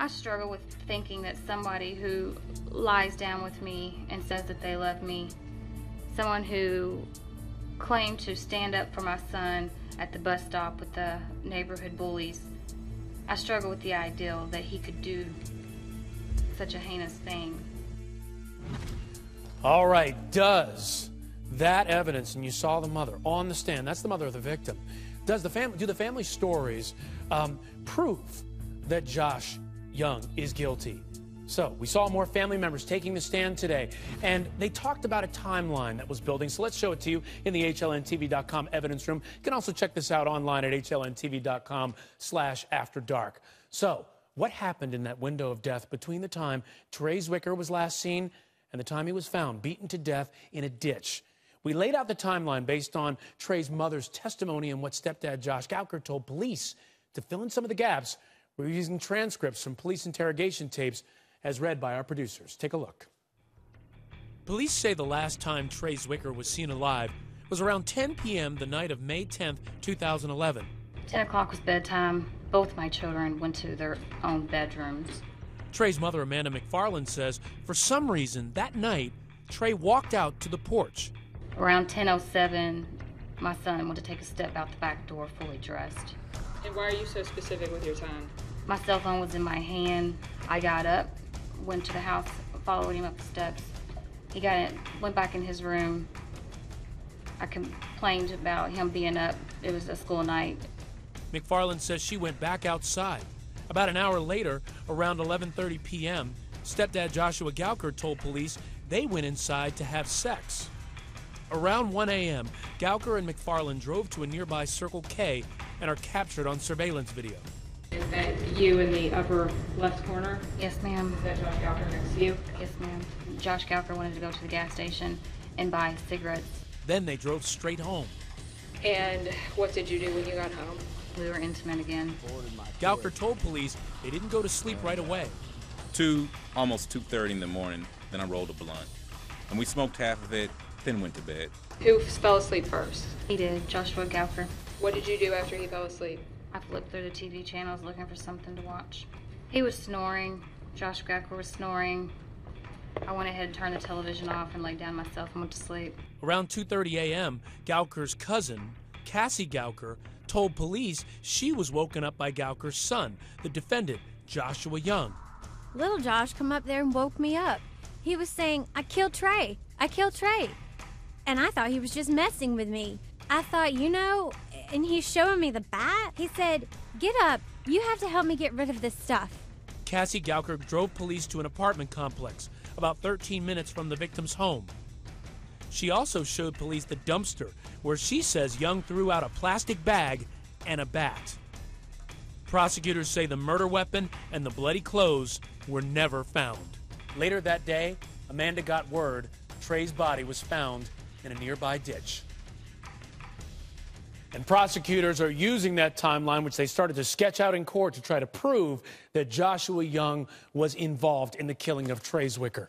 I struggle with thinking that somebody who lies down with me and says that they love me, someone who claimed to stand up for my son at the bus stop with the neighborhood bullies, I struggle with the ideal that he could do such a heinous thing. All right, does that evidence, and you saw the mother on the stand, that's the mother of the victim, do the family stories prove that Josh Young is guilty? So we saw more family members taking the stand today, and they talked about a timeline that was building. So let's show it to you in the HLNTV.com evidence room. You can also check this out online at HLNTV.com/afterdark. So what happened in that window of death between the time Trey Zwicker was last seen and the time he was found beaten to death in a ditch? We laid out the timeline based on Trey's mother's testimony and what stepdad Josh Gowker told police. To fill in some of the gaps, we're using transcripts from police interrogation tapes as read by our producers. Take a look. Police say the last time Trey Zwicker was seen alive was around 10 p.m. the night of May 10th, 2011. 10 o'clock was bedtime. Both my children went to their own bedrooms. Trey's mother, Amanda McFarland, says for some reason that night, Trey walked out to the porch. Around 10:07, my son went to take a step out the back door fully dressed. And why are you so specific with your time? My cell phone was in my hand. I got up, went to the house, followed him up the steps. He went back in his room. I complained about him being up. It was a school night. McFarland says she went back outside. About an hour later, around 11:30 p.m., stepdad Joshua Gowker told police they went inside to have sex. Around 1 a.m., Gowker and McFarland drove to a nearby Circle K and are captured on surveillance video. Is that you in the upper left corner? Yes, ma'am. Is that Josh Gowker next to you? Yes, ma'am. Josh Gowker wanted to go to the gas station and buy cigarettes. Then they drove straight home. And what did you do when you got home? We were intimate again. Gowker told police they didn't go to sleep right away. Almost 2:30 in the morning, then I rolled a blunt. And we smoked half of it, then went to bed. Who fell asleep first? He did, Joshua Gowker. What did you do after he fell asleep? I flipped through the TV channels looking for something to watch. He was snoring. Josh Gowker was snoring. I went ahead and turned the television off and laid down myself and went to sleep. Around 2:30 a.m., Gowker's cousin, Cassie Gowker, told police she was woken up by Gowker's son, the defendant, Joshua Young. Little Josh come up there and woke me up. He was saying, "I killed Trey. I killed Trey." And I thought he was just messing with me. I thought, and he's showing me the bat. He said, "Get up. You have to help me get rid of this stuff." Cassie Gowker drove police to an apartment complex about 13 minutes from the victim's home. She also showed police the dumpster where she says Young threw out a plastic bag and a bat. Prosecutors say the murder weapon and the bloody clothes were never found. Later that day, Amanda got word Trey's body was found in a nearby ditch. And prosecutors are using that timeline, which they started to sketch out in court, to try to prove that Joshua Young was involved in the killing of Trey Zwicker.